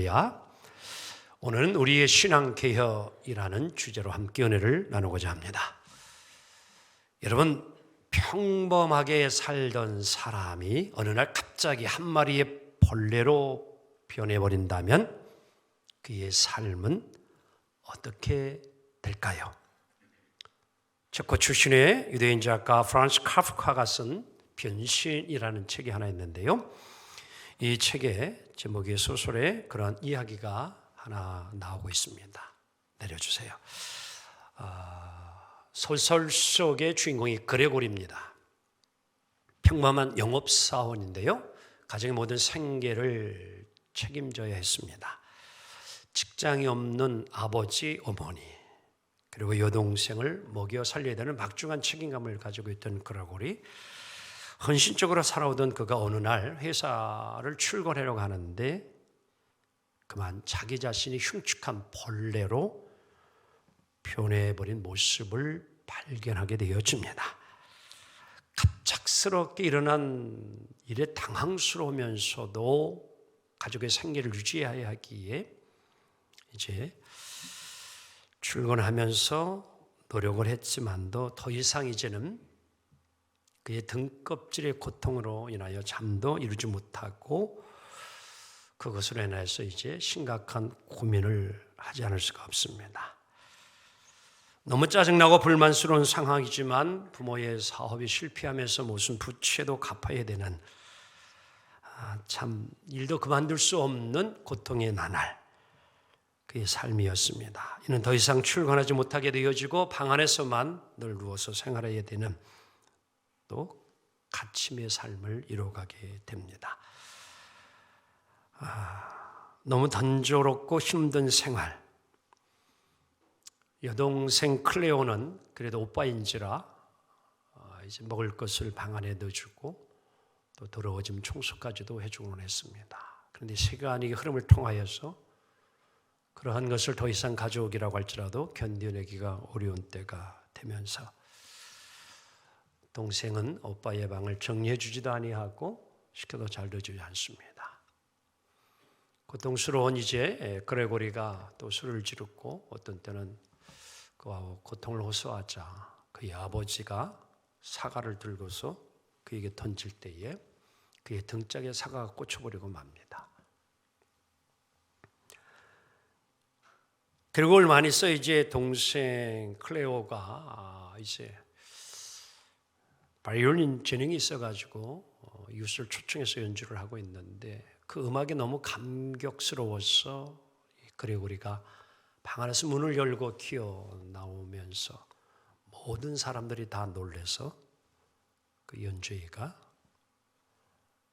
할렐루야. 오늘은 우리의 신앙 개혁이라는 주제로 함께 은혜를 나누고자 합니다. 여러분, 평범하게 살던 사람이 어느 날 갑자기 한 마리의 벌레로 변해버린다면 그의 삶은 어떻게 될까요? 체코 출신의 유대인 작가 프란츠 카프카가 쓴 변신이라는 책이 하나 있는데요. 이 책의 제목의 소설에 그런 이야기가 하나 나오고 있습니다. 내려주세요. 소설 속의 주인공이 그레고리입니다. 평범한 영업사원인데요. 가정의 모든 생계를 책임져야 했습니다. 직장이 없는 아버지, 어머니, 그리고 여동생을 먹여 살려야 되는 막중한 책임감을 가지고 있던 그레고리. 헌신적으로 살아오던 그가 어느 날 회사를 출근하려고 하는데 그만 자기 자신이 흉측한 벌레로 변해버린 모습을 발견하게 되어집니다. 갑작스럽게 일어난 일에 당황스러우면서도 가족의 생계를 유지해야 하기에 이제 출근하면서 노력을 했지만도 더 이상 이제는 그의 등껍질의 고통으로 인하여 잠도 이루지 못하고 그것으로 인해서 이제 심각한 고민을 하지 않을 수가 없습니다. 너무 짜증나고 불만스러운 상황이지만 부모의 사업이 실패하면서 무슨 부채도 갚아야 되는 참 일도 그만둘 수 없는 고통의 나날, 그의 삶이었습니다. 이는 더 이상 출근하지 못하게 되어지고 방 안에서만 늘 누워서 생활해야 되는 또 갇힘의 삶을 이뤄가게 됩니다. 너무 단조롭고 힘든 생활. 여동생 클레오는 그래도 오빠인지라 이제 먹을 것을 방 안에 넣어주고 또 더러워지면 청소까지도 해주곤 했습니다. 그런데 시간이 흐름을 통하여서 그러한 것을 더 이상 가져오기라고 할지라도 견뎌내기가 어려운 때가 되면서 동생은 오빠의 방을 정리해 주지도 아니하고 시켜도 잘 넣어주지 않습니다. 고통스러운 이제 그레고리가 또 술을 지르고 어떤 때는 그와 고통을 호소하자 그의 아버지가 사과를 들고서 그에게 던질 때에 그의 등짝에 사과가 꽂혀버리고 맙니다. 그리고 얼마 안 있어 이제 동생 클레오가 이제 바이올린 재능이 있어가지고 이웃을 초청해서 연주를 하고 있는데 그 음악이 너무 감격스러워서 그레고리가 방 안에서 문을 열고 기어 나오면서 모든 사람들이 다 놀래서 그 연주회가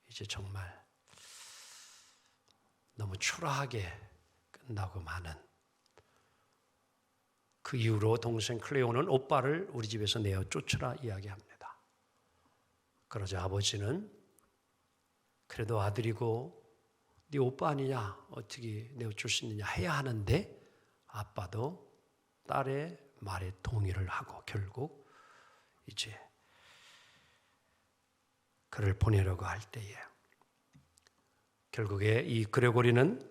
이제 정말 너무 초라하게 끝나고 마는 그 이후로 동생 클레오는 오빠를 우리 집에서 내어 쫓으라 이야기합니다. 그러자 아버지는 그래도 아들이고 네 오빠 아니냐 어떻게 내어줄 수 있느냐 해야 하는데 아빠도 딸의 말에 동의를 하고 결국 이제 그를 보내려고 할 때에 결국에 이 그레고리는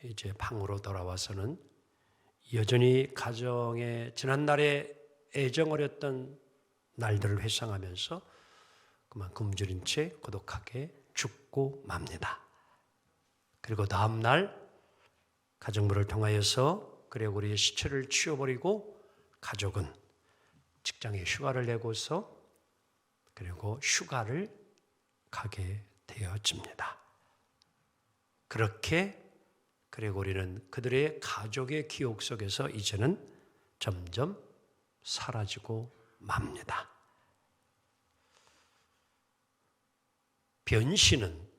이제 방으로 돌아와서는 여전히 가정에 지난날에 애정 어렸던 날들을 회상하면서 그만 굶주린 채 고독하게 죽고 맙니다. 그리고 다음 날 가정부를 통하여서 그레고리의 시체를 치워버리고 가족은 직장에 휴가를 내고서 그리고 휴가를 가게 되어집니다. 그렇게 그레고리는 그들의 가족의 기억 속에서 이제는 점점 사라지고 맙니다. 변신은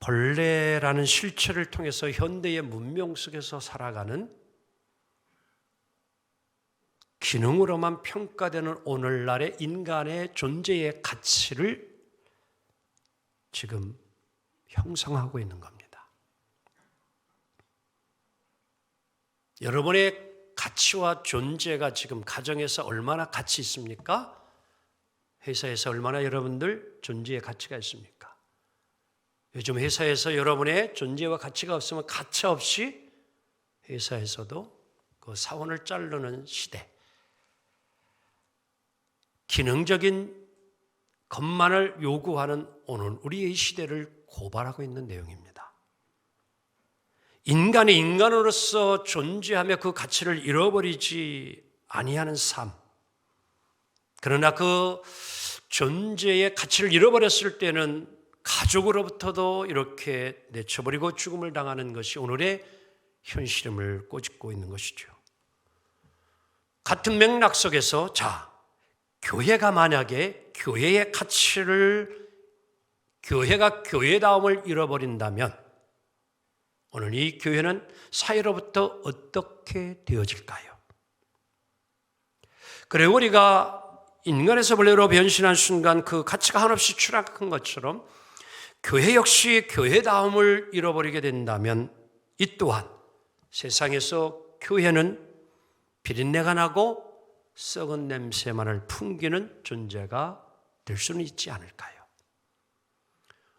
벌레라는 실체를 통해서 현대의 문명 속에서 살아가는 기능으로만 평가되는 오늘날의 인간의 존재의 가치를 지금 형성하고 있는 겁니다. 여러분의 가치와 존재가 지금 가정에서 얼마나 가치 있습니까? 회사에서 얼마나 여러분들 존재의 가치가 있습니까? 요즘 회사에서 여러분의 존재와 가치가 없으면 가차 없이 회사에서도 그 사원을 자르는 시대, 기능적인 것만을 요구하는 오늘 우리의 시대를 고발하고 있는 내용입니다. 인간이 인간으로서 존재하며 그 가치를 잃어버리지 아니하는 삶, 그러나 그 존재의 가치를 잃어버렸을 때는 가족으로부터도 이렇게 내쳐버리고 죽음을 당하는 것이 오늘의 현실임을 꼬집고 있는 것이죠. 같은 맥락 속에서 교회가 만약에 교회의 가치를, 교회가 교회다움을 잃어버린다면 오늘 이 교회는 사회로부터 어떻게 되어질까요? 그리고 우리가 인간에서 벌레로 변신한 순간 그 가치가 한없이 추락한 것처럼 교회 역시 교회다움을 잃어버리게 된다면 이 또한 세상에서 교회는 비린내가 나고 썩은 냄새만을 풍기는 존재가 될 수는 있지 않을까요?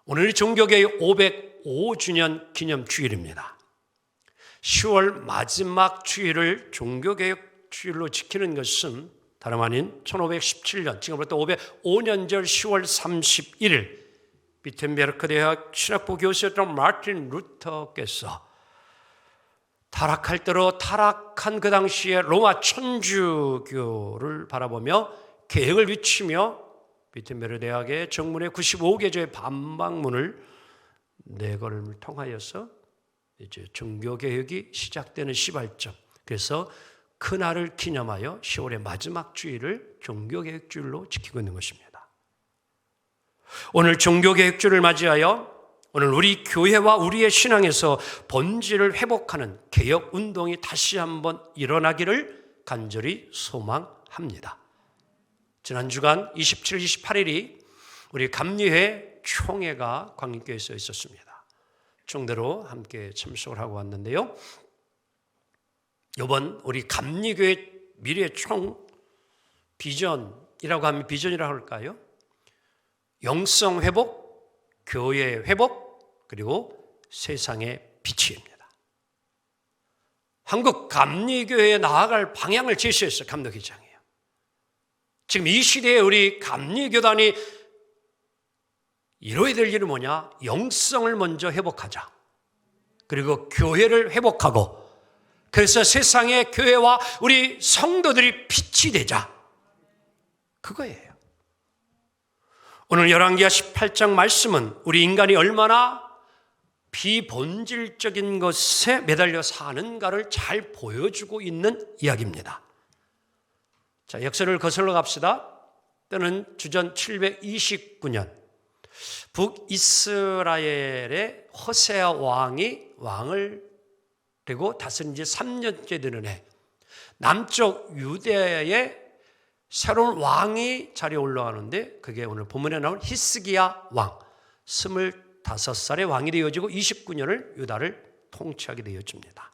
오늘이 종교개혁 505주년 기념 주일입니다. 10월 마지막 주일을 종교개혁 주일로 지키는 것은 다름 아닌 1517년, 지금부터 505년절 10월 31일 비텐베르크 대학 신학부 교수였던 마틴 루터께서 타락할 대로 타락한 그 당시에 로마 천주교를 바라보며 계획을 비치며 비텐베르크 대학의 정문에 95개조의 반박문을 내걸음을 통하여서 이제 종교개혁이 시작되는 시발점. 그래서 그날을 기념하여 10월의 마지막 주일을 종교개혁주일로 지키고 있는 것입니다. 오늘 종교개혁주를 맞이하여 오늘 우리 교회와 우리의 신앙에서 본질을 회복하는 개혁운동이 다시 한번 일어나기를 간절히 소망합니다. 지난 주간 27, 28일이 우리 감리회 총회가 광림교회에서 있었습니다. 총대로 함께 참석을 하고 왔는데요. 이번 우리 감리교회 미래 총 비전이라고 하면 비전이라고 할까요? 영성 회복, 교회 회복, 그리고 세상의 빛입니다. 한국 감리교회에 나아갈 방향을 제시했어요. 감독회장이에요. 지금 이 시대에 우리 감리교단이 이뤄야 될 일은 뭐냐? 영성을 먼저 회복하자. 그리고 교회를 회복하고, 그래서 세상의 교회와 우리 성도들이 빛이 되자. 그거예요. 오늘 열왕기하 18장 말씀은 우리 인간이 얼마나 비본질적인 것에 매달려 사는가를 잘 보여주고 있는 이야기입니다. 자, 역사를 거슬러 갑시다. 때는 주전 729년 북이스라엘의 호세아 왕이 왕을 되고 다스린 지 3년째 되는 해, 남쪽 유대의 새로운 왕이 자리에 올라가는데 그게 오늘 본문에 나온 히스기야 왕, 25살의 왕이 되어지고 29년을 유다를 통치하게 되어집니다.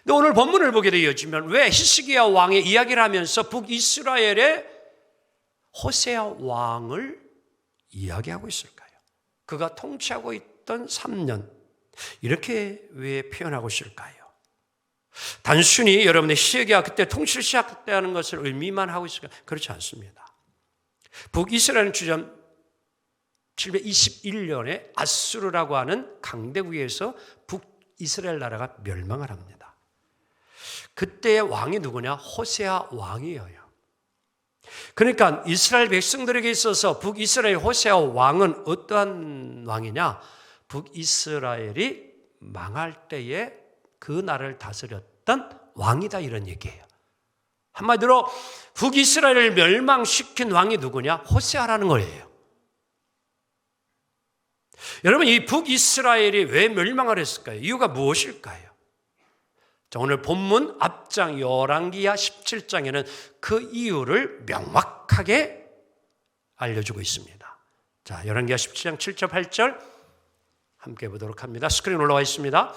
근데 오늘 본문을 보게 되어지면 왜 히스기야 왕의 이야기를 하면서 북이스라엘의 호세아 왕을 이야기하고 있을까요? 그가 통치하고 있던 3년, 이렇게 왜 표현하고 있을까요? 단순히 여러분의 시기가 그때 통치를 시작했다는 것을 의미만 하고 있을까요? 그렇지 않습니다. 북이스라엘은 주전 721년에 아수르라고 하는 강대국에서 북이스라엘 나라가 멸망을 합니다. 그때의 왕이 누구냐? 호세아 왕이에요. 그러니까 이스라엘 백성들에게 있어서 북이스라엘 호세아 왕은 어떠한 왕이냐? 북이스라엘이 망할 때에 그 나라를 다스렸던 왕이다, 이런 얘기예요. 한마디로 북이스라엘을 멸망시킨 왕이 누구냐? 호세아라는 거예요. 여러분, 이 북이스라엘이 왜 멸망을 했을까요? 이유가 무엇일까요? 자, 오늘 본문 앞장 열왕기하 17장에는 그 이유를 명확하게 알려주고 있습니다. 자, 열왕기하 17장 7절 8절 함께 보도록 합니다. 스크린 올라와 있습니다.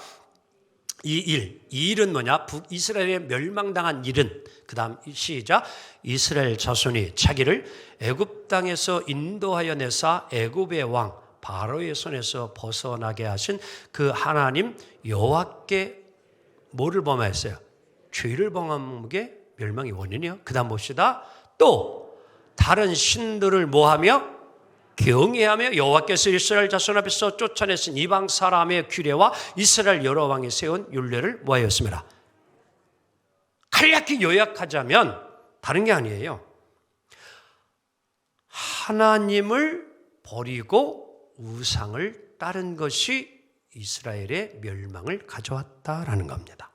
이 일은 뭐냐? 북이스라엘에 멸망당한 일은, 그 다음 시작, 이스라엘 자손이 자기를 애굽 땅에서 인도하여 내사 애굽의 왕 바로의 손에서 벗어나게 하신 그 하나님 여호와께 뭐를 범하였어요? 죄를 범한 게 멸망의 원인이요. 그 다음 봅시다. 또 다른 신들을 뭐하며? 경외하며 여호와께서 이스라엘 자손 앞에서 쫓아내신 이방 사람의 규례와 이스라엘 여러 왕이 세운 율례를 뭐하였습니다. 간략히 요약하자면 다른 게 아니에요. 하나님을 버리고 우상을 따른 것이 이스라엘의 멸망을 가져왔다라는 겁니다.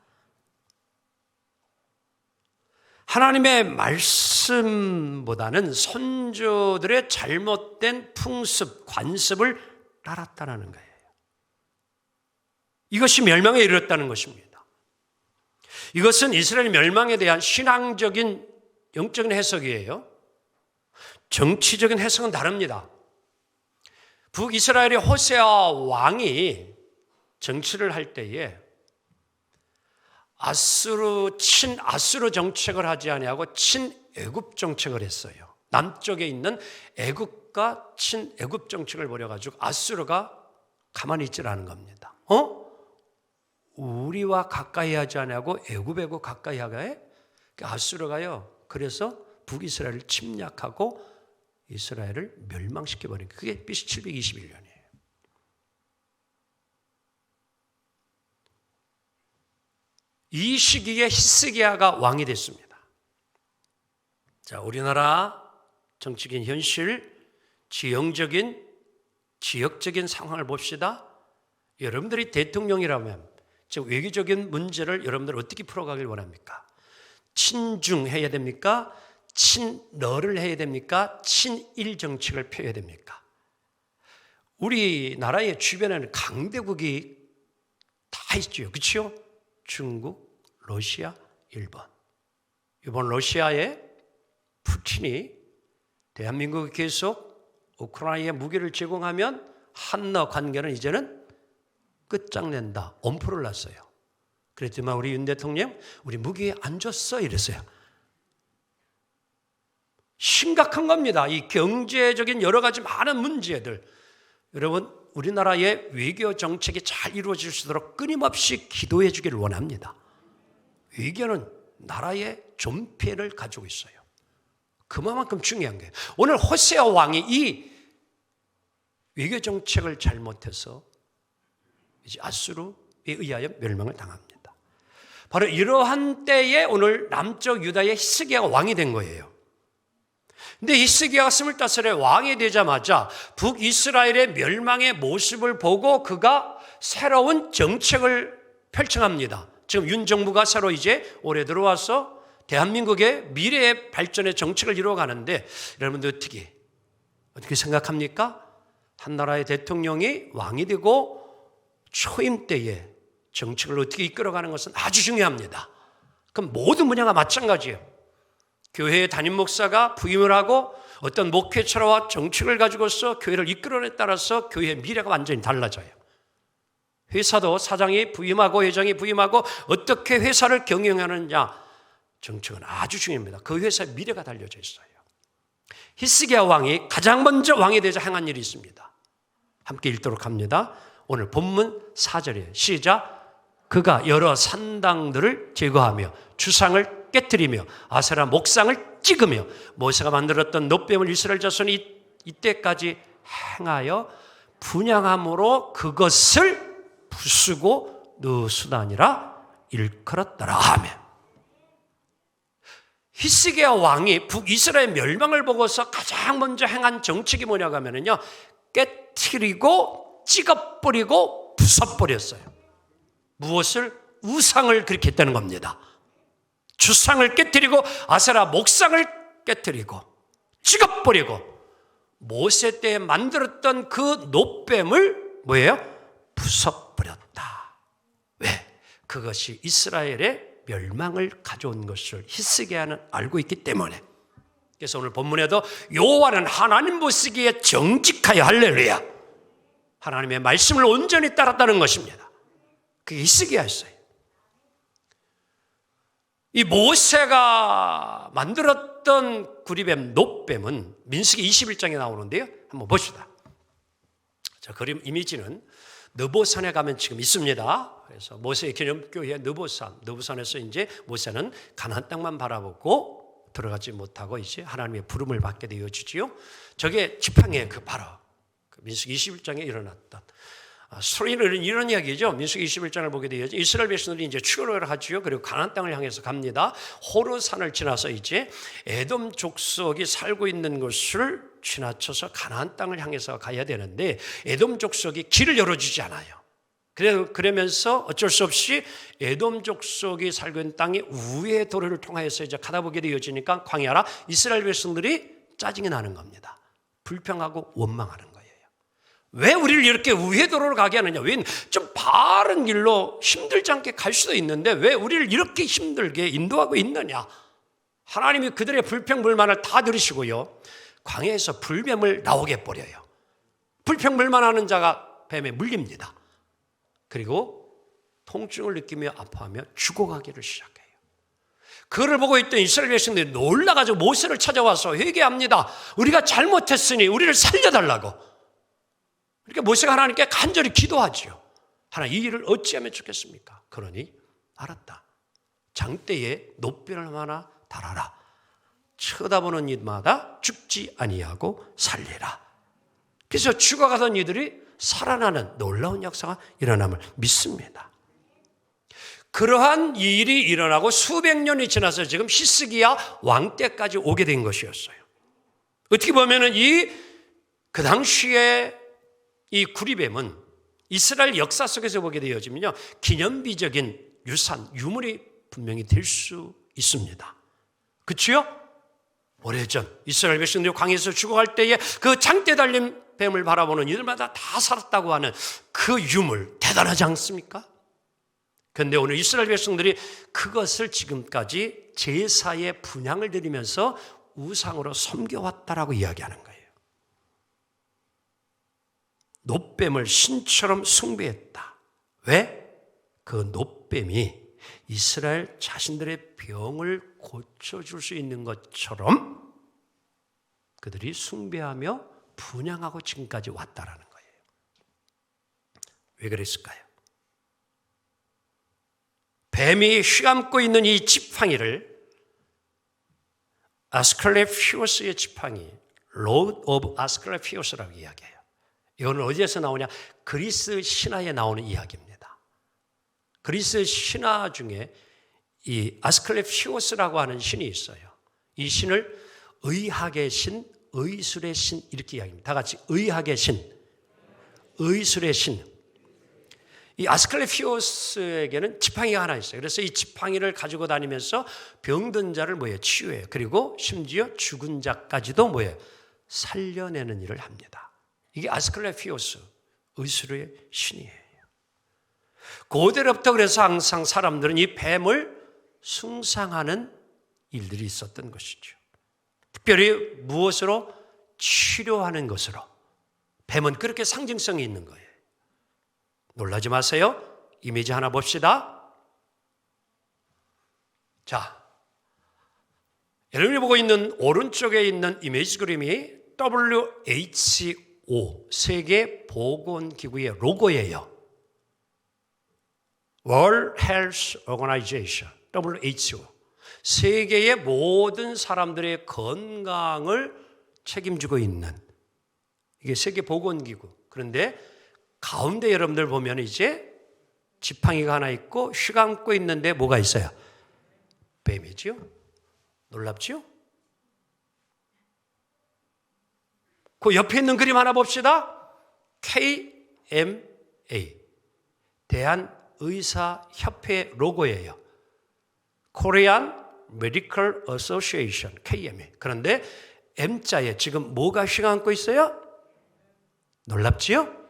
하나님의 말씀보다는 선조들의 잘못된 풍습, 관습을 따랐다는 거예요. 이것이 멸망에 이르렀다는 것입니다. 이것은 이스라엘 멸망에 대한 신앙적인 영적인 해석이에요. 정치적인 해석은 다릅니다. 북이스라엘의 호세아 왕이 정치를 할 때에 친아수르 정책을 하지 아니하고 친애굽 정책을 했어요. 남쪽에 있는 애굽과 친애굽 정책을 벌여가지고 아수르가 가만히 있질 않은 겁니다. 우리와 가까이 하지 아니하고 애굽하고 가까이 하게 아수르가요. 그래서 북이스라엘을 침략하고 이스라엘을 멸망시켜버린 거예요. 그게 BC 721년이에요. 이 시기에 히스기야가 왕이 됐습니다. 자, 우리나라 정치적인 현실, 지형적인, 지역적인 상황을 봅시다. 여러분들이 대통령이라면 즉 외교적인 문제를 여러분들 어떻게 풀어가길 원합니까? 친중해야 됩니까? 친러를 해야 됩니까? 친일 정책을 펴야 됩니까? 우리나라의 주변에는 강대국이 다 있죠. 그렇죠? 중국, 러시아, 일본. 이번 러시아의 푸틴이 대한민국이 계속 우크라이나에 무기를 제공하면 한러 관계는 이제는 끝장낸다. 엄포를 놨어요. 그랬지만 우리 윤 대통령 우리 무기 안 줬어 이랬어요. 심각한 겁니다. 이 경제적인 여러 가지 많은 문제들. 여러분 우리나라의 외교 정책이 잘 이루어질 수 있도록 끊임없이 기도해 주기를 원합니다. 외교는 나라의 존폐를 가지고 있어요. 그만큼 중요한 거예요. 오늘 호세아 왕이 이 외교 정책을 잘못해서 이제 아수르에 의하여 멸망을 당합니다. 바로 이러한 때에 오늘 남쪽 유다의 히스기야가 왕이 된 거예요. 근데 히스기야가 25살에 왕이 되자마자 북이스라엘의 멸망의 모습을 보고 그가 새로운 정책을 펼쳐갑니다. 지금 윤 정부가 새로 이제 올해 들어와서 대한민국의 미래의 발전의 정책을 이루어가는데 여러분들 어떻게 생각합니까? 한 나라의 대통령이 왕이 되고 초임 때에 정책을 어떻게 이끌어가는 것은 아주 중요합니다. 그럼 모든 분야가 마찬가지예요. 교회의 담임 목사가 부임을 하고 어떤 목회처와 정책을 가지고서 교회를 이끌어내 따라서 교회의 미래가 완전히 달라져요. 회사도 사장이 부임하고 회장이 부임하고 어떻게 회사를 경영하느냐 정책은 아주 중요합니다. 그 회사의 미래가 달려져 있어요. 히스기야 왕이 가장 먼저 왕이 되자 행한 일이 있습니다. 함께 읽도록 합니다. 오늘 본문 4절이에요. 시작. 그가 여러 산당들을 제거하며 주상을 깨뜨리며 아세라 목상을 찍으며 모세가 만들었던 놋뱀을 이스라엘 자손이 이때까지 행하여 분향함으로 그것을 부수고 누수다니라 일컬었더라 하며 히스기야 왕이 북이스라엘 멸망을 보고서 가장 먼저 행한 정책이 뭐냐고 하면요 깨뜨리고 찍어버리고 부숴버렸어요. 무엇을? 우상을 그렇게 했다는 겁니다. 주상을 깨뜨리고 아세라 목상을 깨뜨리고 찍어버리고 모세 때 만들었던 그 놋뱀을 뭐예요? 부숴버렸다. 왜? 그것이 이스라엘의 멸망을 가져온 것을 히스기야는 알고 있기 때문에. 그래서 오늘 본문에도 여호와는 하나님 보시기에 정직하여 할렐루야. 하나님의 말씀을 온전히 따랐다는 것입니다. 그게 히스기야였어요. 이 모세가 만들었던 구리뱀, 놋뱀은 민수기 21장에 나오는데요. 한번 봅시다. 자, 저 그림 이미지는 느보산에 가면 지금 있습니다. 그래서 모세의 기념교회 느보산에서 이제 모세는 가나안 땅만 바라보고 들어가지 못하고 이제 하나님의 부름을 받게 되어지지요. 저게 지팡이의 바로 민수기 21장에 일어났던 스토리는 이런 이야기죠. 민수기 21장을 보게 되어지 이스라엘 백성들이 이제 출애굽을 하지요. 그리고 가나안 땅을 향해서 갑니다. 호르산을 지나서 이제 에돔 족속이 살고 있는 곳을 지나쳐서 가나안 땅을 향해서 가야 되는데 에돔 족속이 길을 열어주지 않아요. 그러면서 어쩔 수 없이 에돔 족속이 살고 있는 땅의 우회 도로를 통하여서 이제 가다 보게 되어지니까 광야라 이스라엘 백성들이 짜증이 나는 겁니다. 불평하고 원망하는 거예요. 왜 우리를 이렇게 우회 도로로 가게 하느냐? 왜 좀 바른 길로 힘들지 않게 갈 수도 있는데 왜 우리를 이렇게 힘들게 인도하고 있느냐? 하나님이 그들의 불평불만을 다 들으시고요. 광야에서 불뱀을 나오게 해버려요. 불평불만하는 자가 뱀에 물립니다. 그리고 통증을 느끼며 아파하며 죽어가기를 시작해요. 그를 보고 있던 이스라엘 백성들이 놀라가지고 모세를 찾아와서 회개합니다. 우리가 잘못했으니 우리를 살려달라고. 그러니까 모세가 하나님께 간절히 기도하지요. 하나님, 이 일을 어찌하면 좋겠습니까? 그러니 알았다. 장대에 노뼈를 하나 달아라. 쳐다보는 이마다 죽지 아니하고 살리라. 그래서 죽어가던 이들이 살아나는 놀라운 역사가 일어남을 믿습니다. 그러한 일이 일어나고 수백 년이 지나서 지금 히스기야 왕 때까지 오게 된 것이었어요. 어떻게 보면은 그 당시에 이 구리뱀은 이스라엘 역사 속에서 보게 되어지면요, 기념비적인 유물이 분명히 될 수 있습니다. 그렇죠? 오래전 이스라엘 백성들이 광야에서 죽어갈 때에 그 장대 달린 뱀을 바라보는 이들마다 다 살았다고 하는 그 유물 대단하지 않습니까? 그런데 오늘 이스라엘 백성들이 그것을 지금까지 제사에 분향을 드리면서 우상으로 섬겨왔다라고 이야기하는 거예요. 놋뱀을 신처럼 숭배했다. 왜? 그 놋뱀이 이스라엘 자신들의 병을 고쳐줄 수 있는 것처럼 그들이 숭배하며 분향하고 지금까지 왔다라는 거예요. 왜 그랬을까요? 뱀이 휘감고 있는 이 지팡이를 아스클레피오스의 지팡이, 로드 오브 아스클레피오스라고 이야기해요. 이거는 어디에서 나오냐? 그리스 신화에 나오는 이야기입니다. 그리스 신화 중에 이 아스클레피오스라고 하는 신이 있어요. 이 신을 의학의 신, 의술의 신 이렇게 이야기합니다. 다 같이 의학의 신, 의술의 신. 이 아스클레피오스에게는 지팡이가 하나 있어요. 그래서 이 지팡이를 가지고 다니면서 병든 자를 치유해요. 그리고 심지어 죽은 자까지도 살려내는 일을 합니다. 이게 아스클레피오스, 의술의 신이에요. 고대로부터 그래서 항상 사람들은 이 뱀을 숭상하는 일들이 있었던 것이죠. 특별히 무엇으로? 치료하는 것으로. 뱀은 그렇게 상징성이 있는 거예요. 놀라지 마세요. 이미지 하나 봅시다. 자, 여러분이 보고 있는 오른쪽에 있는 이미지 그림이 WHO, 세계보건기구의 로고예요. World Health Organization, WHO. 세계의 모든 사람들의 건강을 책임지고 있는 이게 세계보건기구. 그런데 가운데 여러분들 보면 이제 지팡이가 하나 있고 휘감고 있는데 뭐가 있어요? 뱀이죠? 놀랍죠? 그 옆에 있는 그림 하나 봅시다. KMA, 대한의사협회 로고예요. Korean Medical Association, KMA. 그런데 M자에 지금 뭐가 휘감고 있어요? 놀랍지요?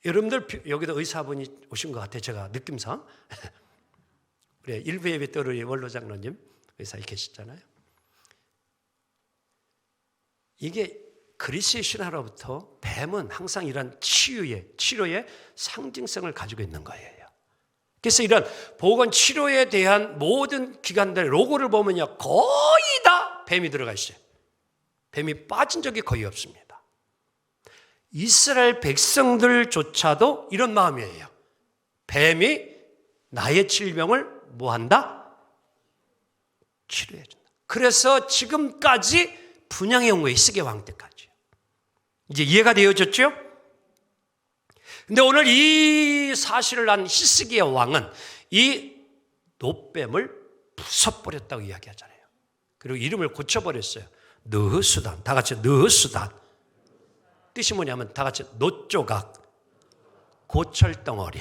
여러분들 여기도 의사분이 오신 것 같아요. 제가 느낌상. 우리 일부 예배 때 우리 원로 장로님 의사 계시잖아요. 이게 그리스의 신화로부터 뱀은 항상 이런 치료의 상징성을 가지고 있는 거예요. 그래서 이런 보건 치료에 대한 모든 기관들의 로고를 보면요, 거의 다 뱀이 들어가 있어요. 뱀이 빠진 적이 거의 없습니다. 이스라엘 백성들조차도 이런 마음이에요. 뱀이 나의 질병을 뭐한다? 치료해준다. 그래서 지금까지 분양해 온 거예요. 히스기야 왕 때까지. 이제 이해가 되어졌죠? 근데 오늘 이 사실을 안 히스기야 왕은 이 노뱀을 부숴버렸다고 이야기하잖아요. 그리고 이름을 고쳐버렸어요. 느흐수단. 다 같이 느흐수단. 뜻이 뭐냐면 다 같이 노조각, 고철덩어리.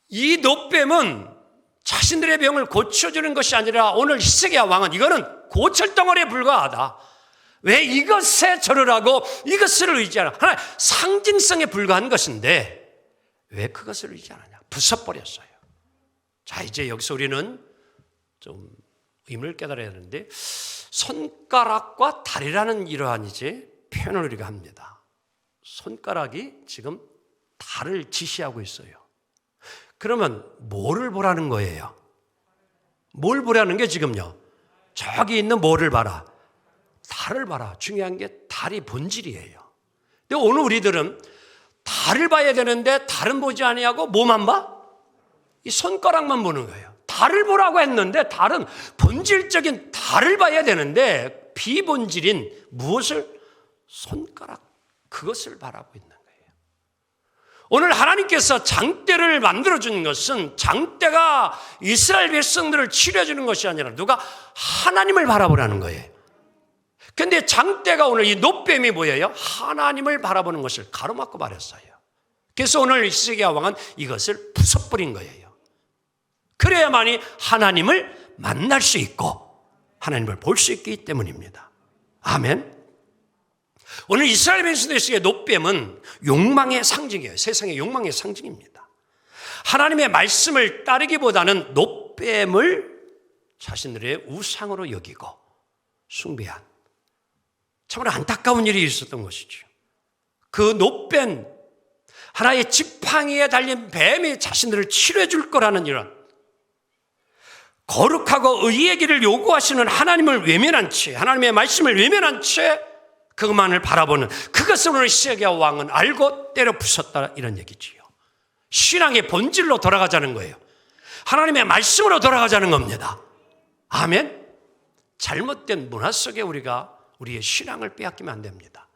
이 노뱀은 자신들의 병을 고쳐주는 것이 아니라 오늘 히스기야 왕은 이거는 고철덩어리에 불과하다. 왜 이것에 절을 하고 이것을 의지하나? 하나 상징성에 불과한 것인데 왜 그것을 의지하느냐? 부숴버렸어요. 자, 이제 여기서 우리는 좀 의미를 깨달아야 하는데 손가락과 다리라는 이러한 이제 표현을 우리가 합니다. 손가락이 지금 달을 지시하고 있어요. 그러면 뭐를 보라는 거예요? 뭘 보라는 게 지금요? 저기 있는 뭐를 봐라? 달을 봐라. 중요한 게 달이 본질이에요. 근데 오늘 우리들은 달을 봐야 되는데 달은 보지 아니하고 뭐만 봐? 이 손가락만 보는 거예요. 달을 보라고 했는데 달은 본질적인 달을 봐야 되는데 비본질인 무엇을? 손가락, 그것을 바라고 있는 거예요. 오늘 하나님께서 장대를 만들어준 것은 장대가 이스라엘 백성들을 치료해주는 것이 아니라 누가? 하나님을 바라보라는 거예요. 그런데 장대가 오늘 이 노뱀이 뭐예요? 하나님을 바라보는 것을 가로막고 말했어요. 그래서 오늘 히스기야 왕은 이것을 부숴버린 거예요. 그래야만이 하나님을 만날 수 있고 하나님을 볼 수 있기 때문입니다. 아멘. 오늘 이스라엘 백성들에게 노뱀은 욕망의 상징이에요. 세상의 욕망의 상징입니다. 하나님의 말씀을 따르기보다는 노뱀을 자신들의 우상으로 여기고 숭배한 참으로 안타까운 일이 있었던 것이죠. 그 노뱀, 하나의 지팡이에 달린 뱀이 자신들을 치료해 줄 거라는 이런 거룩하고 의의 길을 요구하시는 하나님을 외면한 채, 하나님의 말씀을 외면한 채 그것만을 바라보는, 그것을 오늘 히스기야 왕은 알고 때려 부쉈다 이런 얘기지요. 신앙의 본질로 돌아가자는 거예요. 하나님의 말씀으로 돌아가자는 겁니다. 아멘. 잘못된 문화 속에 우리가 우리의 신앙을 빼앗기면 안 됩니다.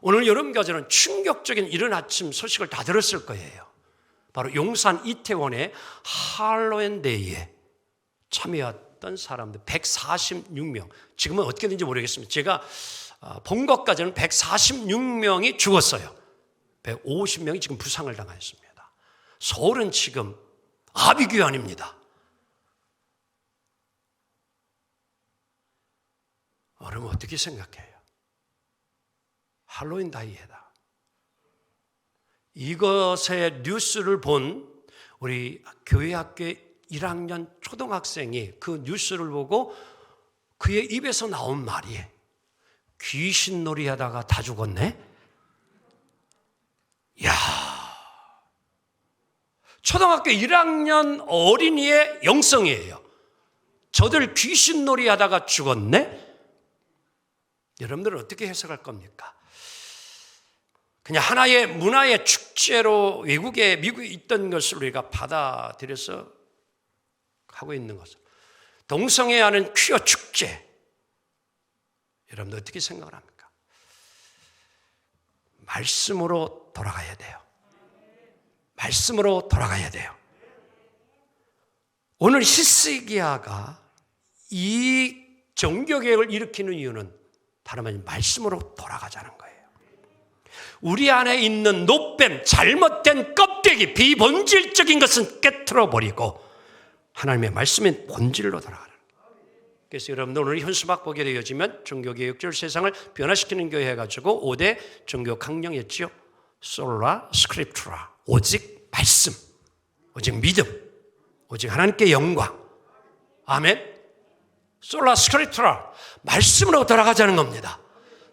오늘 여러분과 저는 충격적인 이른 아침 소식을 다 들었을 거예요. 바로 용산 이태원의 할로윈데이에 참여했던 사람들 146명. 지금은 어떻게 되는지 모르겠습니다. 제가 본 것까지는 146명이 죽었어요. 150명이 지금 부상을 당했습니다. 서울은 지금 아비규환입니다. 여러분 어떻게 생각해요? 할로윈 다이에다. 이것의 뉴스를 본 우리 교회 학교 1학년 초등학생이 그 뉴스를 보고 그의 입에서 나온 말이 귀신놀이 하다가 다 죽었네? 이야, 초등학교 1학년 어린이의 영성이에요. 저들 귀신놀이 하다가 죽었네? 여러분들은 어떻게 해석할 겁니까? 그냥 하나의 문화의 축제로 미국에 있던 것을 우리가 받아들여서 하고 있는 것을 동성애하는 퀴어 축제, 여러분들 어떻게 생각을 합니까? 말씀으로 돌아가야 돼요. 말씀으로 돌아가야 돼요. 오늘 히스기야가 이 종교개혁을 일으키는 이유는 다름 아닌 말씀으로 돌아가자는 거예요. 우리 안에 있는 노뱀, 잘못된 껍데기, 비본질적인 것은 깨트려버리고 하나님의 말씀의 본질로 돌아가는 거예요. 그래서 여러분들 오늘 현수막 보게 되어지면 종교개혁절 세상을 변화시키는 교회 해가지고 5대 종교 강령이었죠. 솔라 스크립투라, 오직 말씀, 오직 믿음, 오직 하나님께 영광. 아멘. 솔라 스크립투라, 말씀으로 돌아가자는 겁니다.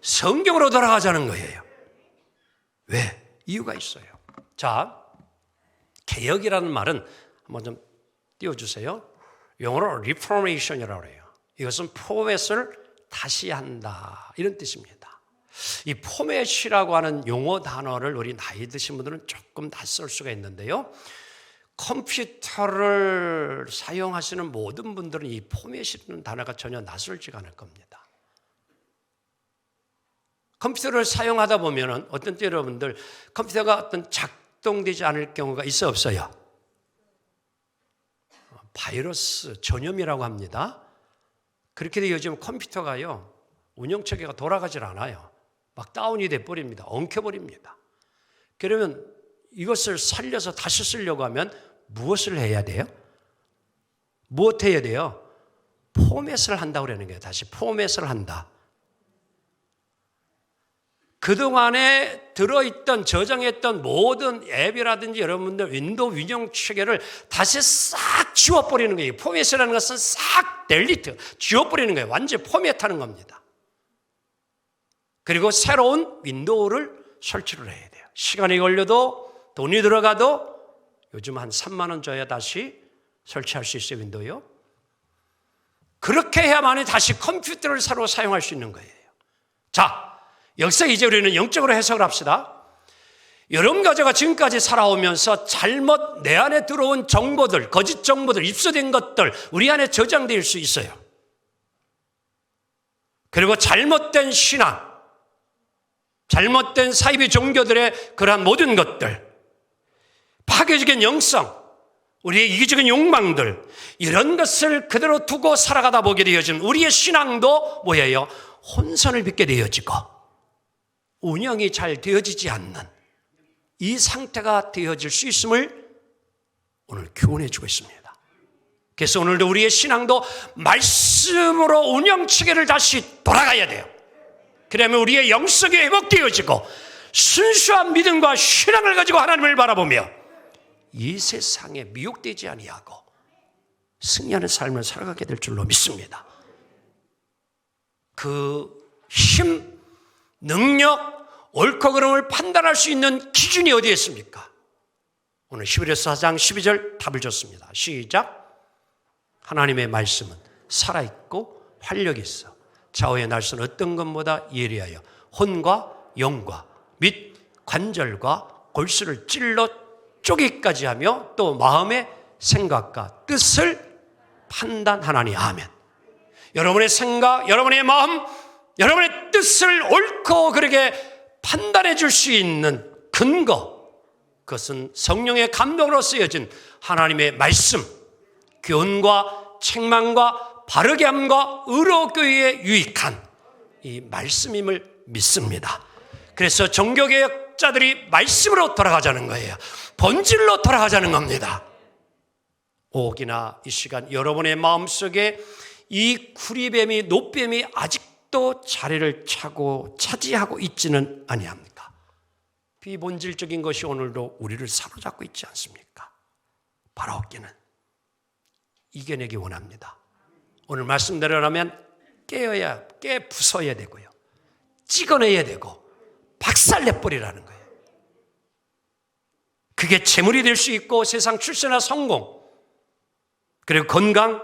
성경으로 돌아가자는 거예요. 왜? 이유가 있어요. 자, 개혁이라는 말은 한번 좀 띄워주세요. 영어로 reformation이라고 해요. 이것은 포맷을 다시 한다, 이런 뜻입니다. 이 포맷이라고 하는 용어 단어를 우리 나이 드신 분들은 조금 낯설 수가 있는데요, 컴퓨터를 사용하시는 모든 분들은 이 포맷이라는 단어가 전혀 낯설지가 않을 겁니다. 컴퓨터를 사용하다 보면 어떤 때 여러분들 컴퓨터가 어떤 작동되지 않을 경우가 있어 없어요? 바이러스 전염이라고 합니다. 그렇게 해서 요즘 컴퓨터가요, 운영체계가 돌아가질 않아요. 막 다운이 돼버립니다. 엉켜버립니다. 그러면 이것을 살려서 다시 쓰려고 하면 무엇을 해야 돼요? 무엇 해야 돼요? 포맷을 한다고 그러는 거예요. 다시 포맷을 한다. 그동안에 들어있던, 저장했던 모든 앱이라든지 여러분들 윈도우 운영 체계를 다시 싹 지워버리는 거예요. 포맷이라는 것은 싹 델리트, 지워버리는 거예요. 완전히 포맷하는 겁니다. 그리고 새로운 윈도우를 설치를 해야 돼요. 시간이 걸려도 돈이 들어가도 요즘 한 3만 원 줘야 다시 설치할 수 있어요, 윈도우요. 그렇게 해야만이 다시 컴퓨터를 새로 사용할 수 있는 거예요. 자, 여기서 이제 우리는 영적으로 해석을 합시다. 여러분 가정가 지금까지 살아오면서 잘못 내 안에 들어온 정보들, 거짓 정보들, 입수된 것들 우리 안에 저장될 수 있어요. 그리고 잘못된 신앙, 잘못된 사이비 종교들의 그러한 모든 것들, 파괴적인 영성, 우리의 이기적인 욕망들, 이런 것을 그대로 두고 살아가다 보게 되어진 우리의 신앙도 뭐예요? 혼선을 빚게 되어지고 운영이 잘 되어지지 않는 이 상태가 되어질 수 있음을 오늘 교훈해 주고 있습니다. 그래서 오늘도 우리의 신앙도 말씀으로 운영 체계를 다시 돌아가야 돼요. 그러면 우리의 영성이 회복되어지고 순수한 믿음과 신앙을 가지고 하나님을 바라보며 이 세상에 미혹되지 아니하고 승리하는 삶을 살아가게 될 줄로 믿습니다. 그 힘, 능력, 옳고 그름을 판단할 수 있는 기준이 어디에 있습니까? 오늘 히브리서 4장 12절 답을 줬습니다. 시작. 하나님의 말씀은 살아있고 활력이 있어 좌우의 날선 어떤 것보다 예리하여 혼과 영과 및 관절과 골수를 찔러 쪼개기까지 하며 또 마음의 생각과 뜻을 판단하나니. 아멘. 여러분의 생각, 여러분의 마음, 여러분의 뜻을 옳고 그르게 판단해 줄 수 있는 근거, 그것은 성령의 감동으로 쓰여진 하나님의 말씀, 교훈과 책망과 바르게 함과 의로 교회에 유익한 이 말씀임을 믿습니다. 그래서 종교개혁자들이 말씀으로 돌아가자는 거예요. 본질로 돌아가자는 겁니다. 오기나 이 시간 여러분의 마음속에 이 구리뱀이, 노뱀이 아직도 자리를 차지하고 있지는 아니합니까? 비본질적인 것이 오늘도 우리를 사로잡고 있지 않습니까? 바라옵기는 이겨내기 원합니다. 오늘 말씀대로라면 깨 부숴야 되고요, 찍어내야 되고 박살내버리라는 거예요. 그게 재물이 될 수 있고 세상 출세나 성공, 그리고 건강,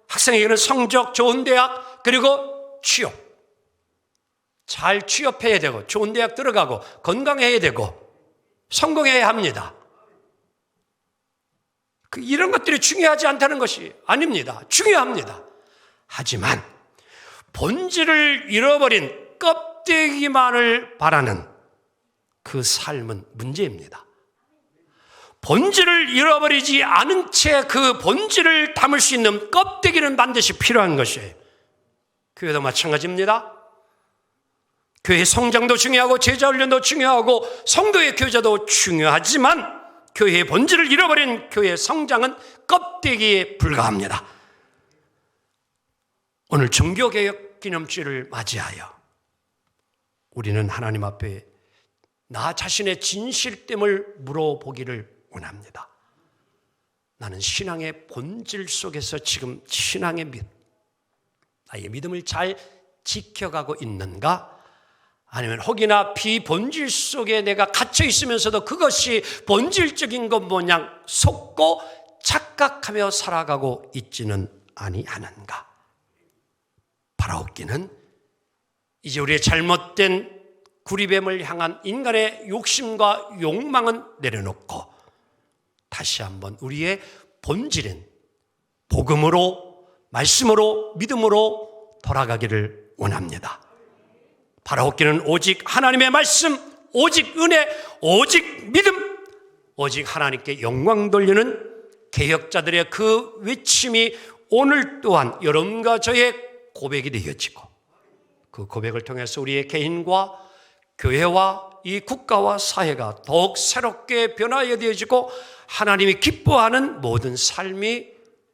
학생에게는 성적, 좋은 대학, 그리고 취업. 잘 취업해야 되고 좋은 대학 들어가고 건강해야 되고 성공해야 합니다. 이런 것들이 중요하지 않다는 것이 아닙니다. 중요합니다. 하지만 본질을 잃어버린 껍데기만을 바라는 그 삶은 문제입니다. 본질을 잃어버리지 않은 채 그 본질을 담을 수 있는 껍데기는 반드시 필요한 것이에요. 교회도 마찬가지입니다. 교회 성장도 중요하고 제자 훈련도 중요하고 성도의 교제도 중요하지만 교회의 본질을 잃어버린 교회의 성장은 껍데기에 불과합니다. 오늘 종교개혁 기념주를 맞이하여 우리는 하나님 앞에 나 자신의 진실됨을 물어보기를 원합니다. 나는 신앙의 본질 속에서 지금 신앙의 나의 믿음을 잘 지켜가고 있는가? 아니면 혹이나 비본질 속에 내가 갇혀 있으면서도 그것이 본질적인 것 모양 속고 착각하며 살아가고 있지는 아니하는가? 바라옵기는 이제 우리의 잘못된 구리뱀을 향한 인간의 욕심과 욕망은 내려놓고 다시 한번 우리의 본질인 복음으로, 말씀으로, 믿음으로 돌아가기를 원합니다. 바라옵기는 오직 하나님의 말씀, 오직 은혜, 오직 믿음, 오직 하나님께 영광 돌리는 개혁자들의 그 외침이 오늘 또한 여러분과 저의 고백이 되어지고 그 고백을 통해서 우리의 개인과 교회와 이 국가와 사회가 더욱 새롭게 변화하여 되어지고 하나님이 기뻐하는 모든 삶이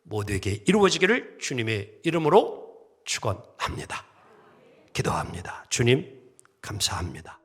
모두에게 이루어지기를 주님의 이름으로 축원합니다. 기도합니다. 주님 감사합니다.